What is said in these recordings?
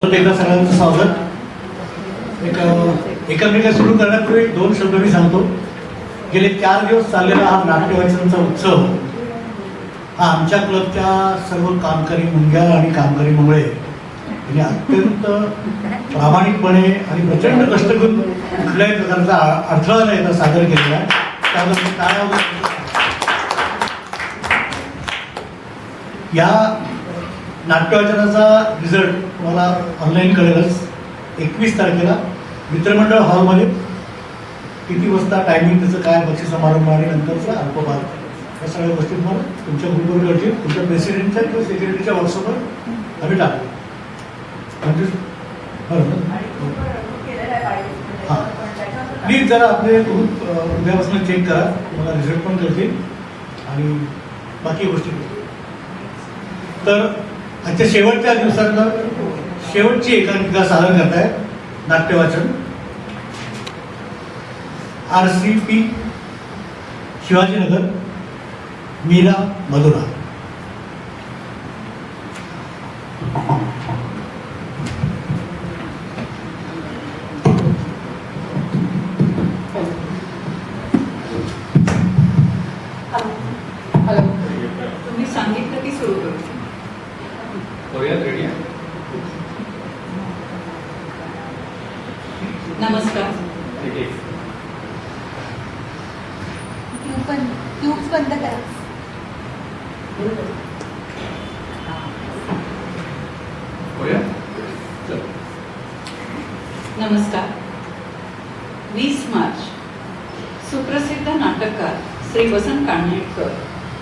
एकदा सगळ्यांचं स्वागत. एकमेका सुरू करण्यापूर्वी दोन शब्द मी सांगतो. गेले 4 दिवस चाललेला हा नाट्यवाचनाचा उत्सव हा आमच्या क्लबच्या सर्व कामकरी मुंग्या आणि कामकरी मंगळे यांनी अत्यंत प्रामाणिकपणे आणि प्रचंड कष्ट करून कुठल्याही प्रकारचा अडथळा न येता सादर केलेला आहे. त्याबद्दल काय या नाट्यवाचनाचा रिझल्ट तुम्हाला ऑनलाईन कळेलच. 21 तारखेला मित्रमंडळ हॉलमध्ये किती वाजता टायमिंग, त्याचं काय, बक्षीस समारंभ आणि नंतरचा अल्पभाग, या सगळ्या गोष्टी तुम्हाला तुमच्या ग्रुपवर कळतील. तुमच्या प्रेसिडेंटच्या किंवा सेक्रेटरीच्या व्हॉट्सअपवर आम्ही टाकू. म्हणजे हां, प्लीज जरा आपले ग्रुप उद्यापासून चेक करा, तुम्हाला रिझल्ट पण कळतील आणि बाकी गोष्टी. तर आजच्या शेवटच्या दिवसांना शेवटची एकांकिका सादर करताय नाट्यवाचन. RCP शिवाजीनगर, मीरा मधुरा. हॅलो, तुम्ही सांगितलं की सुरू करू. नमस्कार. ट्यूब्स बंद करा. नमस्कार. 20 मार्च सुप्रसिद्ध नाटककार श्री वसंत कान्हेटकर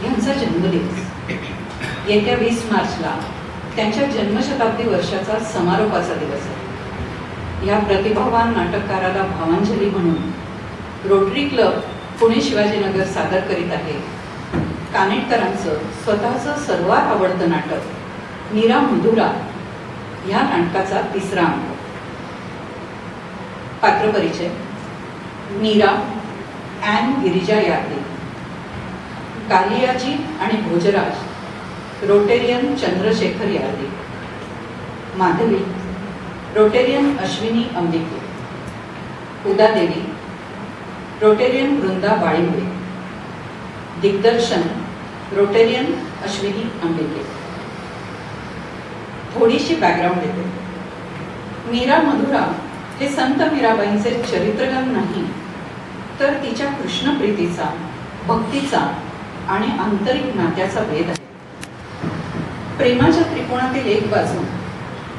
यांचा जन्मदिवस. येत्या 20 मार्चला त्यांच्या जन्मशताब्दी वर्षाचा समारोपाचा दिवस आहे. या प्रतिभावान नाटककाराला भावांजली म्हणून रोटरी क्लब पुणे शिवाजीनगर सादर करीत आहे कानेटकरांचं स्वतःचं सर्वात आवडतं नाटक मीरा मधुरा या नाटकाचा 3रा अंक. पात्रपरिचय: मीरा ॲन गिरिजा यादे, कालियाजी आणि भोजराज रोटेरियन चंद्रशेखर यादे, माधवी रोटेरियन अश्विनी अंबिके, उदादेवी रोटेरियन वृंदा बाळीमुळे, दिग्दर्शन रोटेरियन अश्विनी अंबिके. थोडीशी बॅकग्राऊंड देते. मीरा मधुरा हे संत मीराबाईंचे चरित्रगान नाही, तर तिच्या कृष्णप्रीतीचा, भक्तीचा आणि आंतरिक नात्याचा वेध आहे. प्रेमाच्या त्रिकोणातील एक बाजू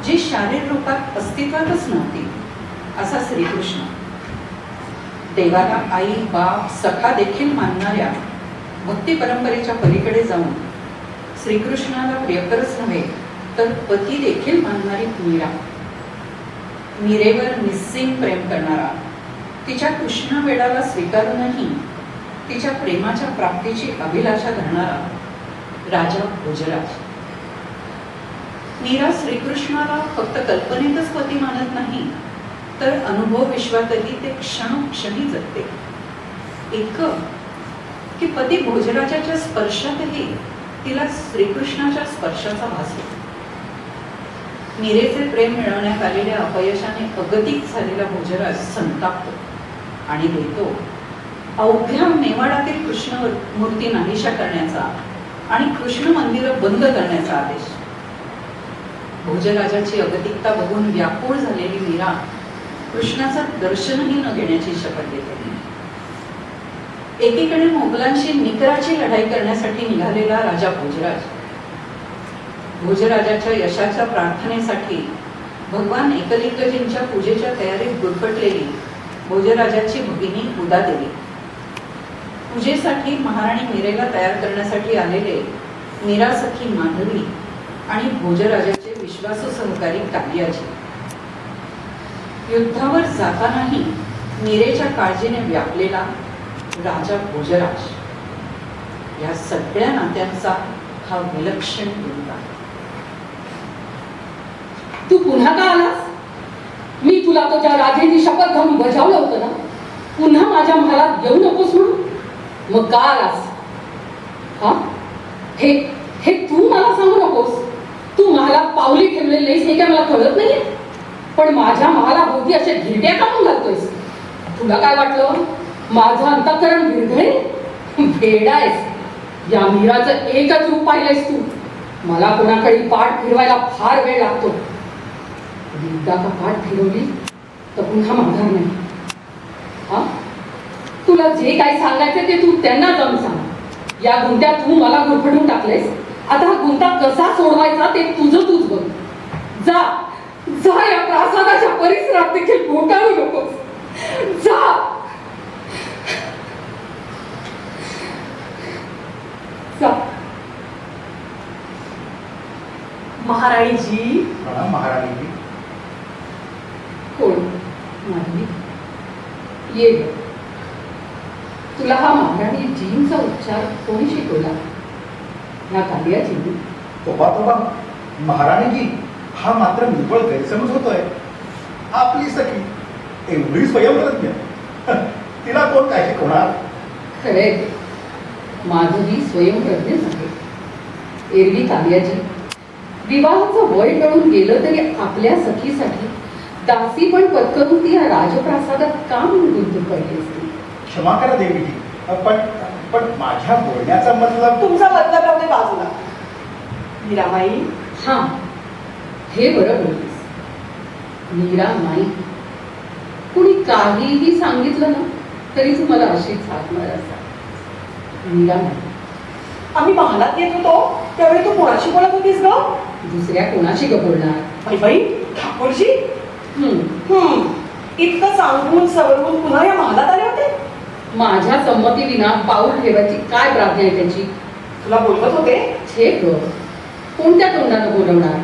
जी शारीर रूपात अस्तित्वातच नव्हती, असा श्रीकृष्ण. देवाला आई, बाप, सखा देखील मानणाऱ्या भक्ती परंपरेच्या पलीकडे जाऊन श्रीकृष्णाला प्रियकरच नव्हे तर पती देखील मानणारी मीरा. मीरेवर निस्सीम प्रेम करणारा, तिच्या कृष्ण वेडाला स्वीकारूनही तिच्या प्रेमाच्या प्राप्तीची अभिलाषा धरणारा राजा भोजराज. मीरा श्रीकृष्णाला फक्त कल्पनेतच पती मानत नाही, तर अनुभव विश्वातही ते क्षणोक्षणी जगते. इतकं की पती भोजराजाच्या स्पर्शातही तिला श्रीकृष्णाच्या स्पर्शाचा भास होतो. मीरेचे प्रेम मिळवण्यात आलेल्या अपयशाने अगतिक झालेला भोजराज संतापतो आणि देतो अवघ्या मेवाडातील कृष्ण मूर्ती नाहीशा करण्याचा आणि कृष्ण मंदिरं बंद करण्याचा आदेश. भोजराजाची अगतिकता बघून व्याकुळ झालेली मीरा कृष्णाचं दर्शनही न घेण्याची शपथ घेते. एकीकडे मोगलांशी निकराची लढाई करण्यासाठी निघालेला राजा भोजराज, भोजराजाच्या यशाच्या प्रार्थनेसाठी भगवान एकलिंगजींच्या पूजेच्या तयारीत गुरफटलेली भोजराजाची भगिनी उदादेवी, पूजेसाठी महाराणी मीरेला तयार करण्यासाठी आलेले मीरा सखी माधवी आणि भोजराजाचे विश्वासू सहकारी कालियाजी. युद्धावर जातानाही मीरेच्या काळजीने व्यापलेला राजा भोजराज. या सगळ्या नात्यांचा हा विलक्षण युद्ध आहे. तू पुन्हा का आलास? मी तुला तो त्या राजेची शपथ घेऊन बजावलं होतं ना, पुन्हा माझ्या महालात येऊ नकोस म्हणून. मग का आलास? हा, हे तू मला सांगू नकोस. तू महालात पावली ठेवलेली नाहीस हे काय मला कळत नाहीये, पण माझ्या महाला भोवती अशा घिरट्या कापून घालतोयस. तुला काय वाटलं माझं अंतःकरण विरघळे? भेडायस. या मीराचं एकच रूप पाहिलंयस तू. मला कोणाकडे पाठ फिरवायला फार वेळ लागतो. एकदा का पाठ फिरवली तर पुन्हा माघार नाही. हा, तुला जे काही सांगायचं ते तू त्यांना जाऊन सांग. या गुंत्यात तू मला गुरफटून टाकलेस. आता हा गुंता कसा सोडवायचा ते तुझं तूच बघ. जा जा, या प्रासादाच्या परिसरात देखील घोटाळू नकोस. जा. जा. महाराणीजी. प्रणाम महाराणी. कोण? माधवी, ये ग. तुला हा महाराणी जींचा उच्चार कोणी शिकवला? ह्या कालियाजींनी? तोबा तोबा महाराणीजी, हा मात्र निव्वळ गैरसमज होतोय. आपली सखी एवढी स्वयंप्रज्ञ, तिला कोण काय शिकवणार? खरे, माधवी स्वयंप्रज्ञच आहे. एरवी कालियाजी, विवाहाचं वय टळून गेलं तरी आपल्या सखीसाठी दासी पण पत्करून ती या राजप्रासादात का म्हणून गुंतून पडली असती? क्षमा करा देवीजी, पण पण माझ्या बोलण्याचा मतलब. तुमचा मतलब राहू दे बाजूला. मीराबाई. हा, हे बरं बोललीस. मीरा नाही. कुणी काहीही सांगितलं ना तरी तू मला अशीच हाक मारत असा. मीरा नाही. आम्ही महालात येत होतो त्यावेळी तू कोणाशी बोलत होतीस ग? दुसऱ्या कोणाशी ग बोलणार? बाई बाई, ठाकूरजी. हम्म. इतकं सांगून सवरून पुन्हा या महालात आले होते? माझ्या संमतीविना पाऊल ठेवायची काय प्राज्ञा आहे त्याची? तुला बोलवत होते? छे ग, कोणत्या तोंडानं बोलवणार?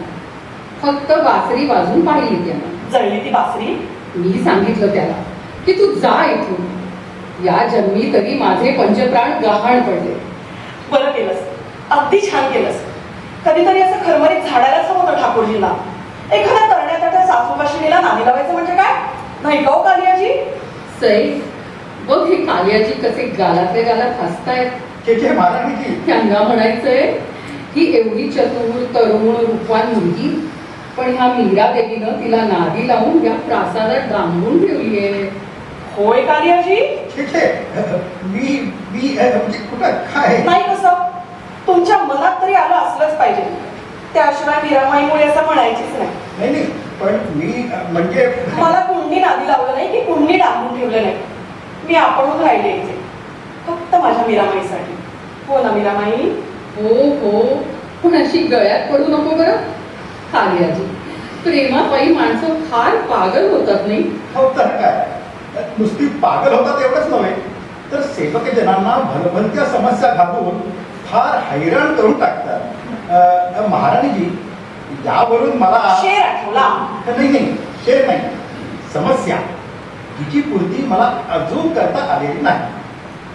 फक्त बासरी वाजून पाहिली त्यानं. जळली ती बासरी? मी सांगितलं त्याला की तू जा इथून. या जन्मी तरी माझे पंचप्राण गहाण पडले. बरं केलंस, अगदी छान केलंस. कधीतरी असं खरमरीत झाडायलाच हवं होतं ठाकूरजींना. एखाद्या तरण्यात सासूकाशिनीला नादी लावायचं म्हणजे काय? नाही का हो कालियाजी? सई, बघ हे कालियाजी कसे गालातल्या गालात हसतायत. के महाराणीजी, त्यांना म्हणायचंय ही एवढी चतुर तरुण रूपवान मुलगी, पण ह्या मीरा देवीनं तिला नादी लावून या प्रासादात डांबून ठेवलीये. होय कालियाजी? ठीक आहे. मी मी म्हणजे कुठं काय? नाही कसं? तुमच्या मनात तरी आलं असलंच पाहिजे. त्याशिवाय मीरामाईमुळे असं म्हणायचीच नाही. नाही नाही, पण मी म्हणजे मला कुणनी नादी लावलं नाही की कुणनी डांबून ठेवलं नाही. मी आपणून राहिले इथे फक्त माझ्या मीरामाईसाठी. हो ना मीरामाई? हो, पण अशी गळ्यात पडू नको बरं. कालियाजी, प्रेमापायी माणसं फार पागल होतात नाही? हो तर काय, नुसती पागल होतात एवढंच नव्हे तर सेवकजनांना भलभलत्या समस्या घालून फार हैराण करून टाकतात. महाराणीजी, यावरून मला शेर आठवला. नाही, शेर नाही, समस्या, जिची पूर्ती मला अजून करता आलेली नाही.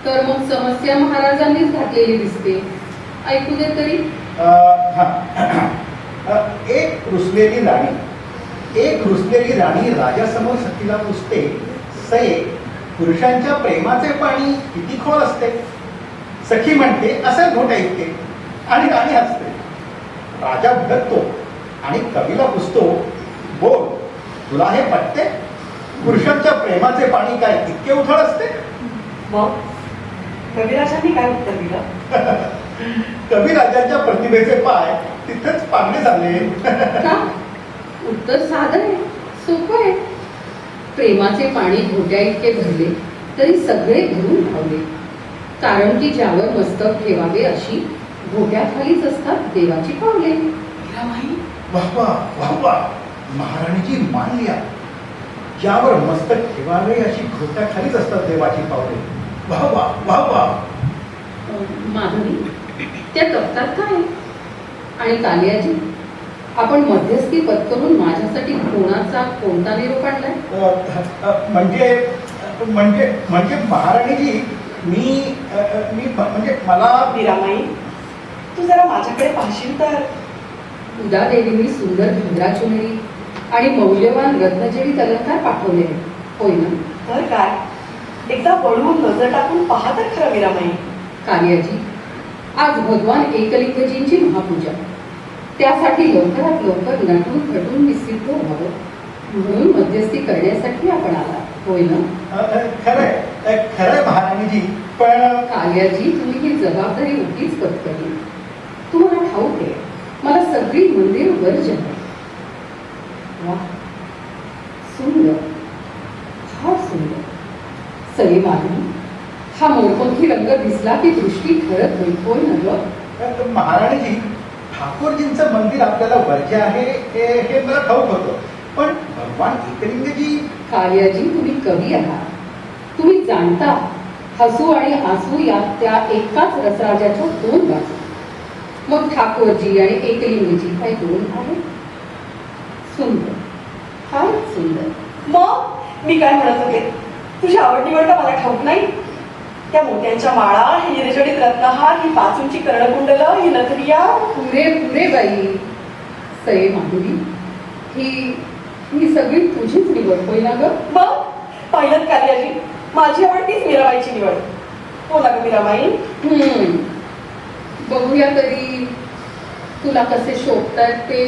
तर मग समस्या महाराजांनीच घातलेली दिसते. ऐकू दे तरी. एक रुसलेली राणी राजासमोर सखीला पुसते, सये पुरुषांच्या प्रेमाचे पाणी किती खोल असते. सखी म्हणते असं घोट ऐकते आणि राणी हसते. राजा भडकतो आणि कवीला पुसतो, बोल तुला हे पटते? पुरुषांच्या प्रेमाचे पाणी काय इतके उथळ असते? मग कविराजांनी काय उत्तर दिलं? कविराजांच्या प्रतिभेचे पाय तिथेच पाडले झाले. का? उत्तर साधं आहे, सोपं आहे. प्रेमाचे पाणी घोट्या इतके भरले तरी सगळे भरून धावले. कारण की ज्यावर मस्तक ठेवावे अशी घोट्याखालीच असतात देवाची पावले. मीरामाई, वाह, महाराणीची मान लिया. ज्यावर मस्तक ठेवावे अशी घोट्याखालीच असतात देवाची पावले. वाह. माधवी, त्या तप्तात काय? आणि कालियाजी, आपण मध्यस्थी पत्करून माझ्यासाठी कोणता निरोप आणलाय? म्हणजे महाराणीजी, मी म्हणजे मला. मीरामाई, तू जरा माझ्याकडे पाहशील तर. उदा देवींनी सुंदर घागरा चुनरी आणि मौल्यवान रत्नजडित अलंकार पाठवले आहेत, होय ना? तर काय, एकदा वळून नजर टाकून पहा तर खरं मीरामाई. कालियाजी, आज भगवान एकलिंगजींची महापूजा. त्यासाठी लवकरात लवकर नटून थटून मी सिद्ध व्हावं म्हणून मध्यस्थी करण्यासाठी आपण आला होय ना? खरंय महाराणीजी, पण कालियाजी, तुम्ही ही जबाबदारी उगीच पत्करली. तुम्हाला ठाऊक आहे मला सगळी मंदिर वर्ज आहे. वा, सुंदर, फार सुंदर. सई माधवी, हा मोरपंखी रंग दिसला की दृष्टी ठरत नाही होय ना ग? महाराणीजी, ठाकूरजींचं मंदिर आपल्याला वर्ज्य आहे हे मला ठाऊक होतं, पण भगवान एकलिंगजी. कालियाजी, तुम्ही कवी आहात. तुम्ही जाणता हसू आणि आसू या त्या एकाच रसराजाच्या दोन बाजू. मग ठाकूरजी आणि एकलिंगजी काही दोन आहेत. सुंदर, फारच सुंदर. मग मी काय म्हणत होते, तुझी आवड निवड का मला ठाऊक नाही? त्या मोत्यांच्या माळा, हे हिरेजडित रत्नहार, ही पाचूंची कर्णकुंडल, ही नथरिया. पुरे पुरे बाई. सई माधुरी, ही सगळी तुझीच निवड होय ना ग? मग पाहिलं कालियाजी, माझी आवड तीच मीराबाईची निवड. हो ना ग मीराबाई? बघूया तरी तुला कसे शोभतात ते.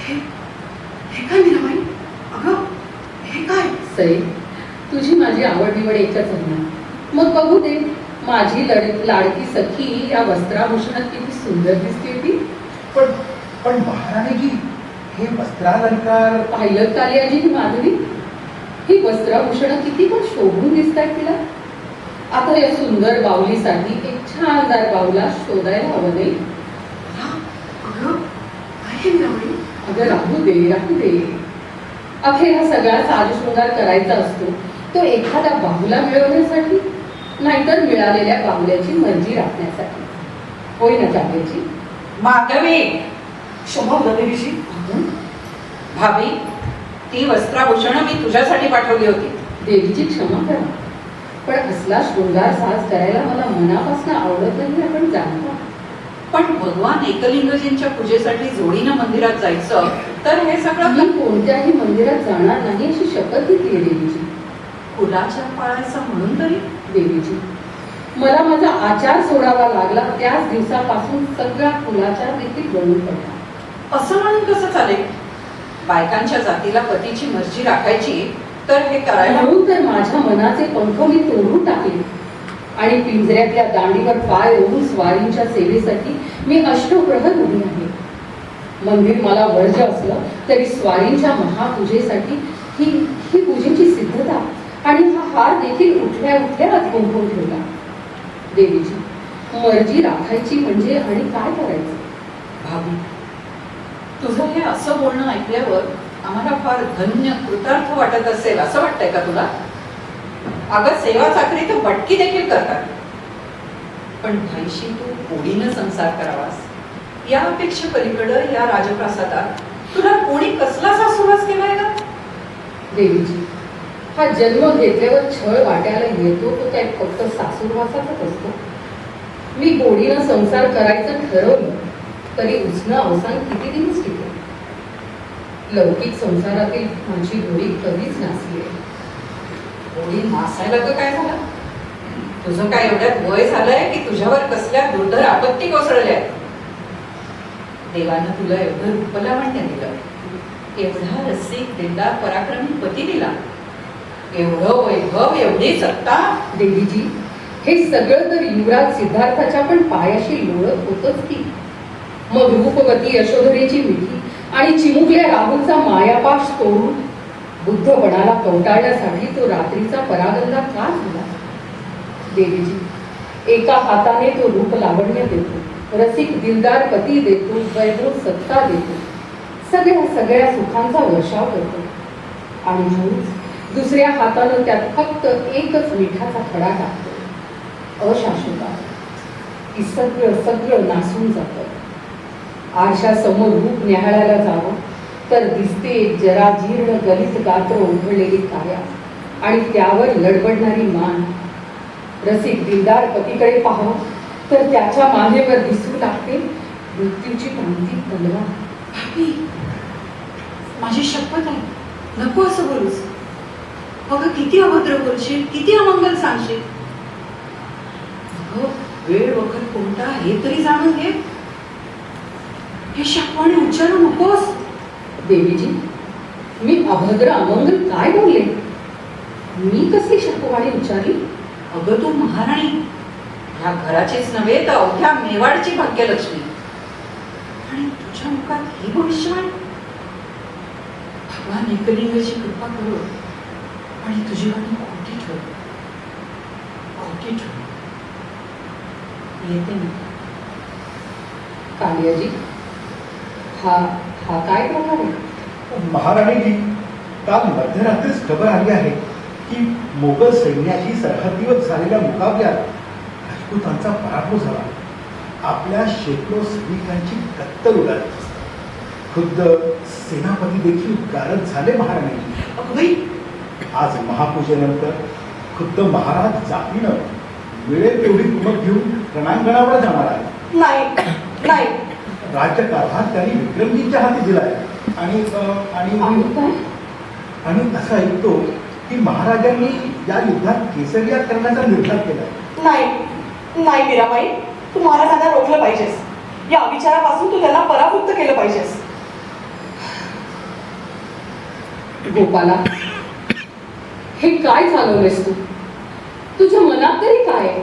हे काय मीराबाई? अगं, हे काय? सई, तुझी माझी आवड निवड एकच आहे ना? मग बघू दे, माझी लाडकी सखी या वस्त्राभूषणात किती सुंदर दिसते ती. पण महाराणीजी, हे वस्त्रालंकार. पाहिलं कालियाजी ही माधवी, ही वस्त्राभूषणं किती पण शोभून दिसतात तिला. आता या सुंदर बाहुलीसाठी एक छानदार बाहुला शोधायला हवं नाही? अगं, काय हे मीराबाई? अगं राहू दे, राहू दे. अखेर हा सगळा साजशृंगार करायचा असतो तो एखादा बाहुला मिळवण्यासाठी, नाहीतर मिळालेल्या बाहुल्याची मर्जी राखण्यासाठी होय ना कालियाजी? माधवी, शोभा देवीजी. भाभी, ती वस्त्राभूषणं मी तुझ्यासाठी पाठवली होती. देवीची क्षमा करा, पण असला शृंगार साज करायला मला मनापासून आवडत नाही आपण जाणतो. पण भगवान एकलिंगजींच्या पूजेसाठी जोडीनं मंदिरात जायचं तर हे सगळं मी कोणत्याही मंदिरात जाणार नाही अशी शपथ घेतली आहे देवीची. फुलाच्या पाळायचं म्हणून तरी. देवीची, मला माझा आचार सोडावा लागला त्याच दिवसापासून सगळा फुलाचार देखील गळून पडला. असं म्हणून कसं चालेल? बायकांच्या जातीला पतीची मर्जी राखायची तर हे करायला. म्हणून तर माझ्या मनाचे पंख मी तोडून टाकले आणि पिंजऱ्यातल्या दांडीवर पाय रोवून स्वारींच्या सेवेसाठी मी अष्टप्रहर उभी आहे. मंदिर मला वर्ज्य असलं तरी स्वारींच्या महापूजेसाठी ही पूजेची सिद्धता आणि हा हार देखील उठल्या उठल्या गुंफून ठेवला. देवीची, मर्जी राखायची म्हणजे आणि काय करायचं? भाभी, तुझं हे असं बोलणं ऐकल्यावर आम्हाला फार धन्य कृतार्थ वाटत असेल असं वाटतंय का तुला? अगं, सेवा चाकरी तर भटकी देखील करतात, पण भाईशी तू गोडीनं संसार करावास या अपेक्षा पलीकडं या राजप्रासादात तुला कोणी कसला सासूरवास केलाय का? देवीची, हा जन्म घेतल्यावर छळ वाट्याला येतो तो काय फक्त सासूरवासाचाच असतो? मी गोडीनं संसार करायचं ठरवलं तरी उसणं अवसान किती दिवस टिकेल? लौकिक संसारातील माझी गोडी कधीच नासली आहे. गोडी नासायला तर काय झालं? तुझं काय एवढ्यात वय झालंय की तुझ्यावर कसल्या दुर्धर आपत्ती कोसळल्या? देवानं तुला एवढं रूपलावण्य दिलं, एवढा रसिक दिलदार पराक्रमी पती दिला, एवढं वैभव, एवढी सत्ता. देवीजी, हे सगळं तर युवराज सिद्धार्थाच्या पण पायाशी लोळत होतच की. मग रूपवती यशोधरेची मिठी आणि चिमुकल्या राहुलचा मायापाश तोडून बुद्धपणाला कवटाळण्यासाठी तो रात्रीचा परागंदा का झाला? देवीजी, एका हाताने तो रूप लावण्य देतो, रसिक दिलदार पती देतो, वैभव सत्ता देतो, सगळ्या सुखांचा वर्षाव करतो, आणि म्हणून दुसऱ्या हातानं त्यात फक्त एकच मिठाचा खडा टाकतो, अशाश्वता. की सगळं नासून जातं. आरशासमोर रूप न्याहाळायला जावं तर दिसते एक जरा जीर्ण गलित गात्र उघडलेली काया आणि त्यावर लडबडणारी मान. रसिक दिलदार पतीकडे पाहावं तर त्याच्या मानेवर दिसू लागते मृत्यूची क्रांती तलवार. भाभी, माझी शपथ आहे, नको असं बोलूस. अगं, किती अभद्र बोलशील, किती अमंगल सांगशील. अगं, वेळ वखत कोणता हे तरी जाणून घे. हे शापवाने उच्चारू नकोस. देवीजी, मी अभद्र अमंगल काय बोलले? मी कसली शापवाणी उच्चारली? अगं तू महाराणी, ह्या घराचीच नव्हे तर अवघ्या मेवाडची भाग्यलक्ष्मी. आणि तुझ्या मुखात ही भविष्यवाणी. भगवान एकलिंगाची कृपा करो आणि तुझी वाणी खोटी ठेव, खोटी ठेव. येते मी. कालियाजी, हा हा काय प्रकार आहे? महाराणीजी, काल मध्यरात्रीच खबर आली आहे की मोगल सैन्याशी सरहद्दीवर झालेल्या मुकाबल्यात राजपूतांचा पराभव झाला. आपल्या शेकडो सैनिकांची कत्तल उडाली. खुद्द सेनापती देखील गारद झाले. महाराणी, अगं बाई, आज महापूजेनंतर खुद्द महाराज जातीनं मिळेल तेवढी कुमक घेऊन रणांगणावर जाणार आहे. नाही नाही, राज्यकारभार त्यांनी विक्रमजींच्या हाती दिलाय. आणि आणि आणि काय? आणि असं ऐकतो की महाराजांनी या युद्धात केसरिया करण्याचा निर्धार केला. नाही नाही मीराबाई, तू महाराजांना रोखलं पाहिजेस. या अविचारापासून तू त्यांना परावृत्त केलं पाहिजेस. गोपाला, हे काय चालवलेस तू? तुझ्या मनात तरी काय आहे?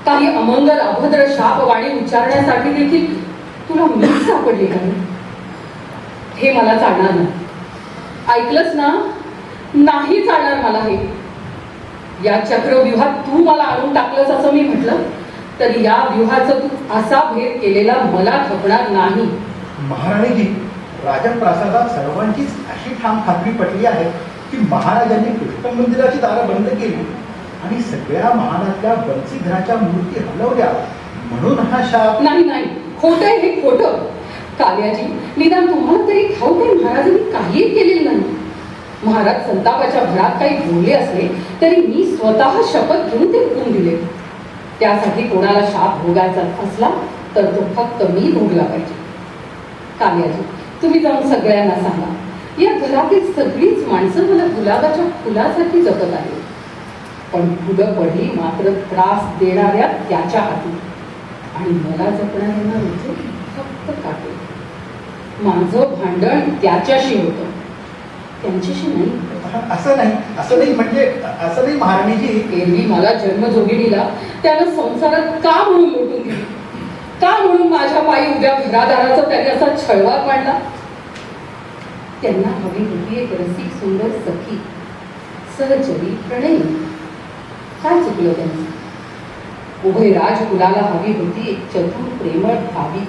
काही अमंगल अभद्र शापवाणी उच्चारण्यासाठी देखील तुला मीच सापडली का? हे मला चालणार नाही. ऐकलंस ना? नाही चालणार मला हे. या चक्रव्यूहात तू मला आणून टाकलंस असं मी म्हटलं तरी या व्यूहाचा तू असा भेद केलेला मला खपणार नाही. महाराणीजी, राजप्रासादात सर्वांचीच अशी ठाम खात्री पटली आहे की महाराजांनी कृष्ण मंदिराची दारं बंद केली आणि सगळ्या महालातल्या बंसीधराच्या मूर्ती हलवल्या म्हणून हा शाप. नाही नाही, खोटं आहे हे, खोटं. कालियाजी, निदान तुम्हाला तरी ठाऊक आहे महाराजांनी काहीही केलेलं नाही. महाराज संतापाच्या भरात काही बोलले असले तरी मी स्वतः शपथ घेऊन ते उठून दिले. त्यासाठी कोणाला शाप भोगायचा असला तर तो फक्त मी भोगला पाहिजे. कालियाजी, तुम्ही जाऊन सगळ्यांना सांगा, या घरातील सगळीच माणसं मला गुलाबाच्या फुलासाठी जपत आहे. पण फुलं पडली मात्र त्रास देणाऱ्या त्याच्या हाती आणि मला जपणाऱ्यांना रुचून फक्त काटे. माझं भांडण त्याच्याशी होतं, त्यांच्याशी नाही. असं नाही म्हणजे असं नाही महाराणीजी. एरवी मला जन्म जोगिनीला त्यानं संसारात का म्हणून लोटून दिली? का म्हणून माझ्या पायी उद्या घरादाराचा त्याने असा छळवा पाडला? त्यांना हवी होती एक रसिक सुंदर सखी, सहचरी, प्रणयी. काय चुकलं त्यांचं? उभय राजकुलाला हवी होती एक चतुर प्रेमळ भावी.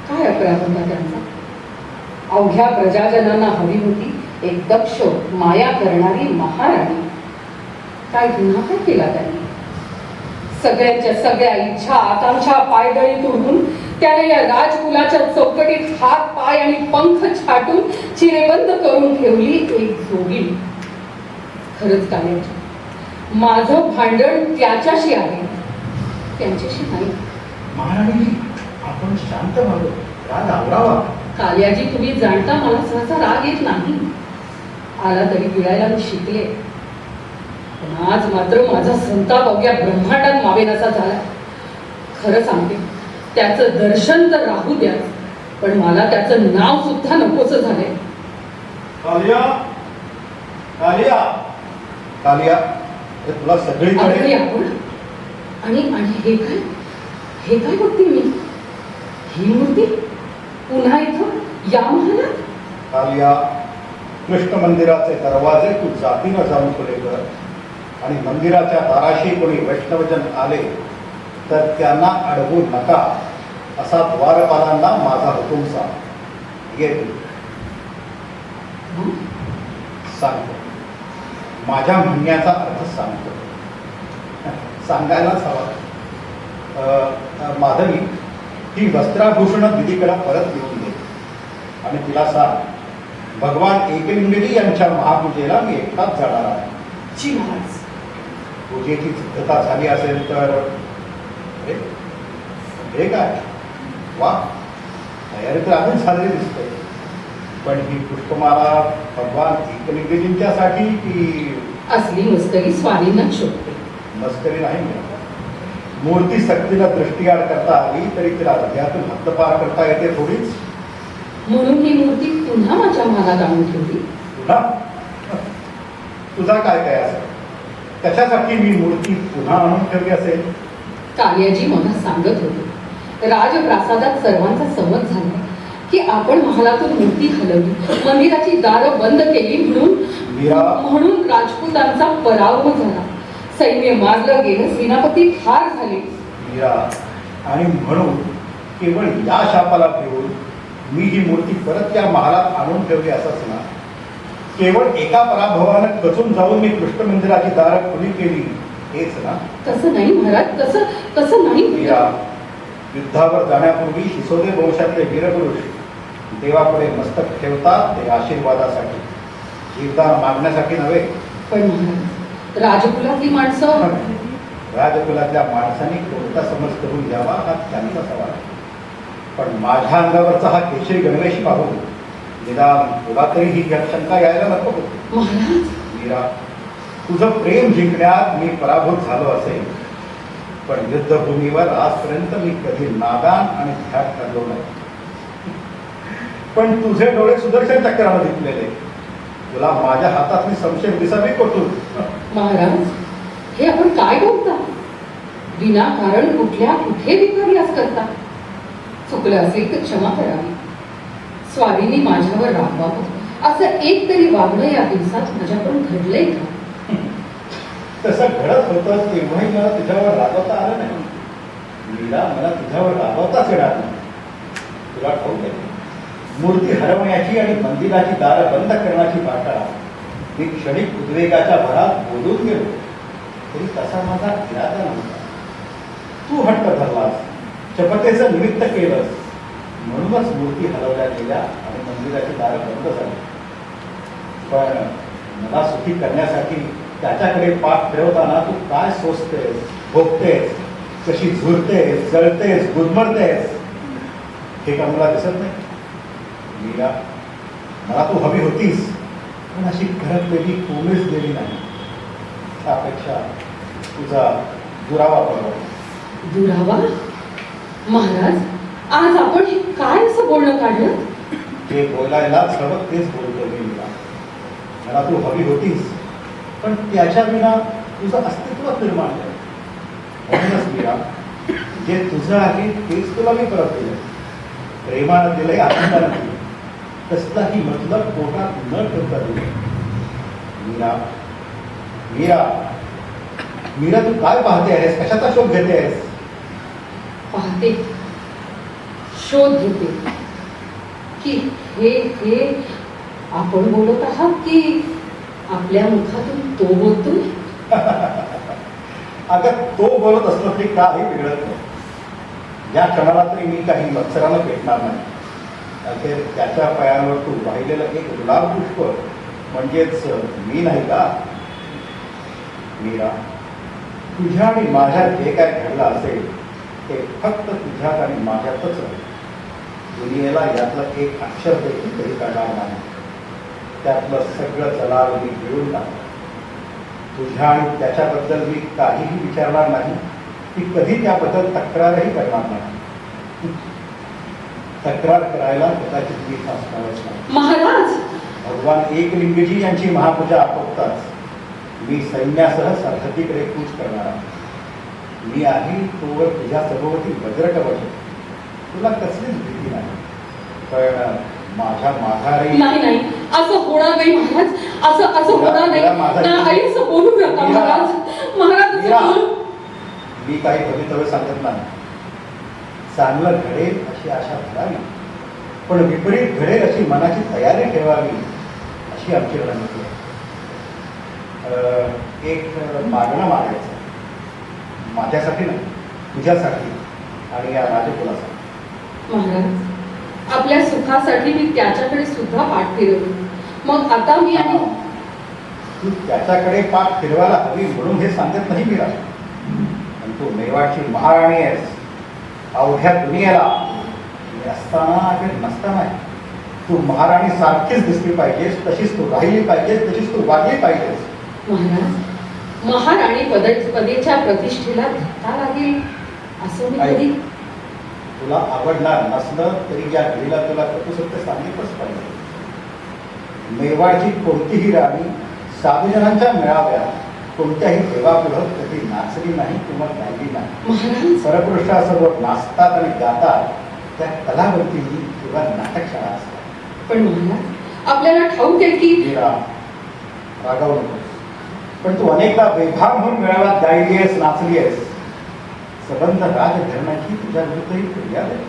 काय अपराध होता त्यांचा? अवघ्या प्रजाजनांना हवी होती एक दक्ष माया करणारी महाराणी. काय गुन्हा काय केला त्यांनी? सगळ्यांच्या सगळ्या इच्छा आकांक्षा पायदळी तोडून त्याने या राजकुलाच्या चौकटीत हात पाय आणि पंख छाटून चिरेबंद करून ठेवली एक जोगीण. खरंच कालियाजी, माझं भांडण त्याच्याशी आहे, त्यांच्याशी नाही. महाराणीजी, आपण शांत व्हावं, राग आवरावा. कालियाजी, तुम्ही जाणता मला सहसा राग येत नाही. आला तरी पिळायला मी शिकले. पण आज मात्र माझा संताप अवघ्या ब्रह्मांडात मावेनासा झाला. खरं सांगते, त्याचं दर्शन तर राहू द्या, पण मला त्याचं नाव सुद्धा नकोसं झालंय. कालिया, कालिया, कालिया, हे तुला सगळीकडे. अगदी आपण आणि आणि हे काय, हे काय बघते मी? ही मूर्ती पुन्हा इथं या महालात? कालिया, कृष्ण मंदिराचे दरवाजे तू जातीनं जाऊन खुले कर आणि मंदिराच्या दाराशी कोणी वैष्णवजन आले तर त्यांना अडवू नका असा द्वारपालांना माझा हुकूम सांग. ये तू. सांगतो, माझ्या म्हणण्याचा अर्थ सांगतो. सांगायलाच हवा. माधवी, ही वस्त्राभूषणं दिदीकडे परत घेऊन दे आणि तिला सांग, भगवान एकलिंगजी यांच्या महापूजेला मी एकटाच जाणार आहे. जी महाराज. पूजेची सिद्धता झाली असेल तर हे काय, वा, तयारी तर आधीच झालेली दिसते. पण ही पुष्पमाला भगवान एकलिंगजींच्यासाठी की असली मस्करी स्वारींना शोधते. मस्करी नाही. मूर्ती सक्तीला दृष्टीआड करता आली तरी तिला हृदयातून हद्दपार करता येते थोडीच. म्हणून ही मूर्ती पुन्हा माझ्या महालात आणून ठेवली. पुन्हा तुझा काय काय असेल? कशासाठी मी मूर्ती पुन्हा आणून ठेवली असेल? कालियाजी मला सांगत होते, राजप्रासादात सर्वांचा समज झाला की आपण महालातून मूर्ती हलवली, मंदिराची दारं बंद केली, मीरा. म्हणून राजपुतांचा पराभव झाला, सैन्य मारलं गेलं, सेनापती ठार झाले. मीरा, आणि म्हणून केवळ या शापाला ठेवून मी ही मूर्ती परत या महालात आणून ठेवली असंच ना? केवळ एका पराभवानं कचून जाऊन मी कृष्ण मंदिराची दारं खुली केली हेच ना? तसं नाही महाराज, तसं नाही. मीरा, युद्धावर जाण्यापूर्वी शिसोदे वंशातले वीरपुरुष देवापुढे मस्तक ठेवतात ते आशीर्वादासाठी, जीवदान मागण्यासाठी नव्हे. पण महाराज, राजकुलातली माणसं. राजकुलातल्या माणसांनी कोणता समज करून घ्यावा हा त्यांचा सवाल आहे. पण माझ्या अंगावरचा हा केशरी गणवेश पाहून निदान तुला तरी ही शंका यायला नको होती. महाराज, मीरा, तुझं प्रेम जिंकण्यात मी पराभूत झालो असेल, पण युद्धभूमीवर आजपर्यंत मी कधी नादान आणि ध्यान ठरलो नाही. पण तुझे डोळे सुदर्शन चक्रामध्ये दिसलेले, तुला माझ्या हातातली संशय दिसावी कोठून? महाराज, हे आपण काय बोलता? विनाकारण कुठे विपर्यास करता? चुकलं असेल तर क्षमा करावी. स्वामींनी माझ्यावर राहावं असं एक तरी वागणं या दिवसात माझ्याकडून घडलंय का? तसं घडत होतं तेव्हाही मला तुझ्यावर रागवता आलं नाही. मीरा, मला तुझ्यावर रागवताच येणार नाही. तुला ठाऊक आहे, मूर्ती हरवण्याची आणि मंदिराची दारं बंद करण्याची वाटा मी क्षणिक उद्वेगाच्या भरात बोलून गेलो, तरी तसा माझा इरादा नव्हता. तू हट्ट धरलास, शपथेचं निमित्त केलंस, म्हणूनच मूर्ती हलवल्या गेल्या आणि मंदिराची दारं बंद झाली. पण मला सुखी करण्यासाठी त्याच्याकडे पाठ फिरवताना तू काय सोचतेस, भोगतेस, कशी झुरतेस, जळतेस, गुदमरतेस, हे का मला दिसत नाही? मीरा, मला तू हवी होतीस, पण अशी घरटलेली कोणीच गेली नाही. त्यापेक्षा तुझा दुरावा पडला. दुरावा? महाराज, आज आपण हे काय असं बोलणं काढलं? जे बोलायलाच हवं तेच बोलतो मी. मला तू हवी होतीस, पण त्याच्या विना तुझं अस्तित्व निर्माण झालं. म्हणूनच मीरा, जे तुझं आहे तेच तुला मी परत दिलं. प्रेमानं दिलंय, आनंदानं दिलं, कसलाही मतलब पोटात न ठेवता दिलं. मीरा, मीरा, मीरा, तू काय पाहते आहेस? कशाचा शोध घेते आहेस? पाहते, शोध घेते की हे आपण बोलत आहात की आपल्या मुखातून तो बोलतोय. अगं, तो बोलत असलो तरी काही बिघडत नाही. या क्षणाला तरी मी काही मत्सरानं भेटणार नाही. अखेर त्याच्या पायांवर तू वाहिलेलं एक गुलाब पुष्प म्हणजेच मी नाही का? मीरा, तुझ्या आणि माझ्यात जे काय घडलं असेल ते फक्त तुझ्यात आणि माझ्यातच आहे. दुनियेला यातलं एक अक्षर देखील तरी कळणार नाही. त्यातलं सगळं जलाल मी घेऊन टाकलं. तुझ्या आणि त्याच्याबद्दल मी काहीही विचारणार नाही, की कधी त्याबद्दल तक्रारही करणार नाही. तक्रार करायला कदाचित मी असणारच नाही. महाराज, भगवान एकलिंगजी यांची महापूजा आटोपताच मी सैन्यासह सरहद्दीकडे कूच करणार आहे. मी आहे तोवर तुझ्या सभोवती वज्रकवच, तुला कसलीच भीती नाही. पण माझ्या माघारी नाही, असं होणार नाही महाराज, असं होणार नाही. नाही, असं बोलू नका महाराज. महाराज, असं बोलू. मी काही भवितव्य सांगत नाही. चांगलं घडेल अशी आशा धरावी, पण विपरीत घडेल अशी मनाची तयारी ठेवावी, अशी आमची रणनीती आहे. एक मागणं मागायचं, माझ्यासाठी नाही, तुझ्यासाठी आणि या राजकुलासाठी. महाराज, आपल्या सुखासाठी मी त्याच्याकडे सुद्धा पाठ फिरवली. मग आता मी आणि तू त्याच्याकडे पाठ फिरवायला हवी म्हणून हे सांगत नाही मीरा. पण तू मेवाडची महाराणी आहेस. अवघ्या दुनियेला मी असताना अगर नसताना तू महाराणी सारखीच दिसली पाहिजेस, तशीच तू राहिली पाहिजेस, तशीच तू वागली पाहिजेस. महाराज, महाराणी पदेच्या प्रतिष्ठेला धक्का लागेल असं मी ऐक. कधी तुला आवडणार नसलं तरी या घडीला तुला सत्य सांगितलंच पाहिजे. मेवाडची कोणतीही राणी साधूजनांच्या मेळाव्यात कोणत्याही देवापुढं कधी नाचली नाही किंवा गायली नाही. महाराज परपुरुषासमोर नाचतात आणि गातात त्या कलावंतींनी किंवा नाटकशाळा असतात. पण महाराज आपल्याला ठाऊक आहे की मीरा, रागावू नकोस. पण तू अनेकदा बेभान होऊन मेळाव्यात गायली आहेस, नाचली आहेस. सबंध राजधर्माची तुझ्या विरुद्धही फिर्याद आहे.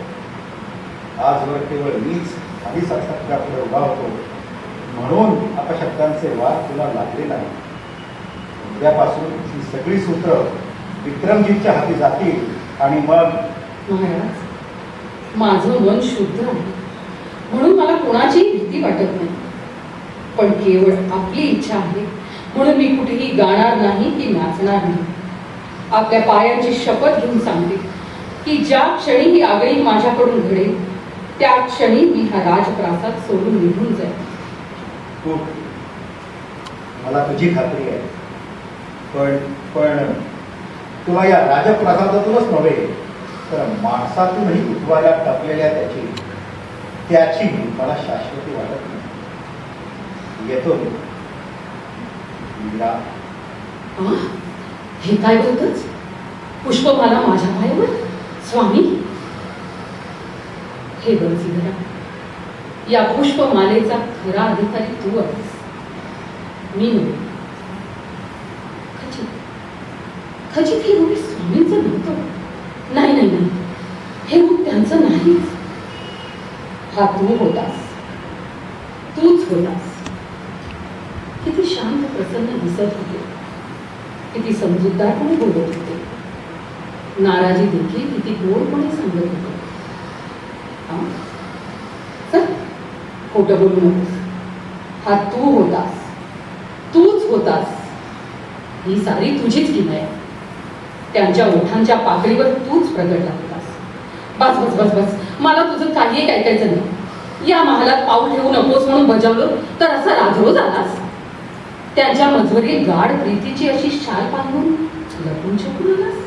आजवर केवळ मीच आधीसारखा तुझ्या पुढे उभा होतो म्हणून अपशब्दांचे वार तुला लागले नाही. उद्यापासून ही सगळी सूत्र विक्रमजींच्या हाती जातील आणि मग महाराज माझं मन शुद्ध आहे म्हणून मला कोणाचीही भीती वाटत नाही. पण केवळ आपली इच्छा आहे म्हणून मी कुठेही गाणार नाही की नाचणार नाही. आपल्या पायांची शपथ घेऊन सांगते की ज्या क्षणी ही आगळी माझ्याकडून घडेल त्या क्षणी मी हा राजप्रासाद सोडून निघून जाईल. तू मला तुझी खात्री आहे. पण पण तुला या राजप्रसादातूनच नव्हे तर माणसातूनही उठवायला टाकलेल्या त्याची मला शाश्वती वाटत नाही. येतो मी. मीरा, आ? हे काय बोलतोच? पुष्पमाला माझ्या पायावर? स्वामी हे बंसीधरा, या पुष्पमालेचा खरा अधिकारी तू आहेस, मी नव्हे. खचित खचित हे रूप स्वामींचं नव्हतं. नाही नाही नाही, हे रूप त्यांचं नाहीच. हा तू होतास, तूच होतास. किती शांत प्रसन्न दिसत होते, किती समजूतदारपणे बोलत होते. नाराजी देखील किती गोडपणे सांगत होते. हा? चल, खोटं बोलू नकोस. हा तू होतास, तूच होतास. ही सारी तुझीच किमया. त्यांच्या ओठांच्या पाकळीवर तूच प्रगटला होतास. बस बस बस बस, मला तुझं काही ऐकायचं नाही. या महालात पाऊल ठेवू नकोस म्हणून बजावलं तर असा राजरोज आलास. त्यांच्या मजवरील गाढ प्रीतीची अशी शाल पांघरून लपून छपून आलास.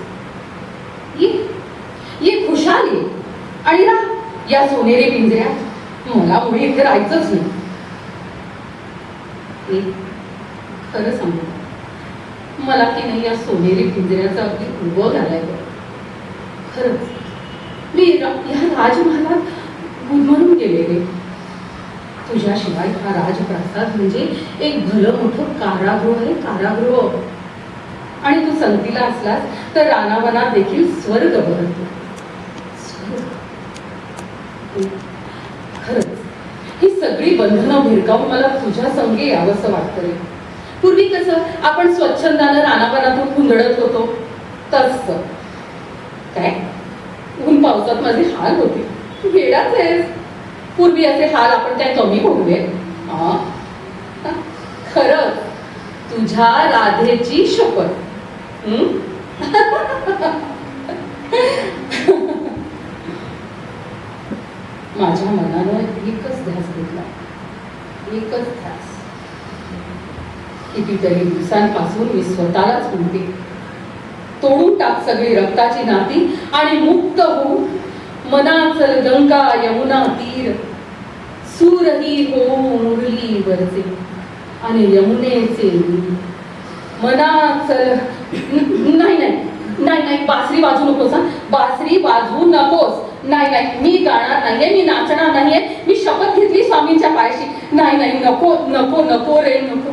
ये खुशाल ये आणि राहा या सोनेरी पिंजऱ्यात. मला मुळे इथे राहायचंच नाही. खरं सांगू, मला की नाही या सोनेरी पिंजऱ्याचा अगदी उभं घालाय. खरंच मी या राजमहालात गुदमरून गेलेले. तुझ्याशिवाय हा राजप्रासाद म्हणजे एक भलं मोठं कारागृह आहे, कारागृह. आणि तू संगतीला असलास तर रानावनात देखील स्वर्ग बहरतो. खरंच ही सगळी बंधनं भिरकावून मला तुझ्या संगे यावंसं वाटतं रे. पूर्वी कसं आपण स्वच्छंदानं रानावनातून कुंदडत होतो तसं. काय ऊन पावसात माझे हाल होते. वेडाच आहेस. पूर्वी असे हाल आपण काय कमी भोगले? खरंच तुझ्या राधेची शपथ. माझ्या मनानं एकच ध्यास घेतला, एकच ध्यास. कितीतरी दिवसांपासून मी स्वतःलाच म्हणते, तोडून टाक सगळी रक्ताची नाती आणि मुक्त होऊन मनाचल गंगा यमुना तीर. सूरही हो मुरली वरचे आणि यमुनेचे मनाचल. नाही नाही नाही नाही, बासरी वाजू नकोस. बासरी वाजवू नकोस. नाही नाही, मी गाणार नाहीये, मी नाचणार नाहीये. मी शपथ घेतली स्वामींच्या पायाशी. नाही नाही, नको नको नको रे नको.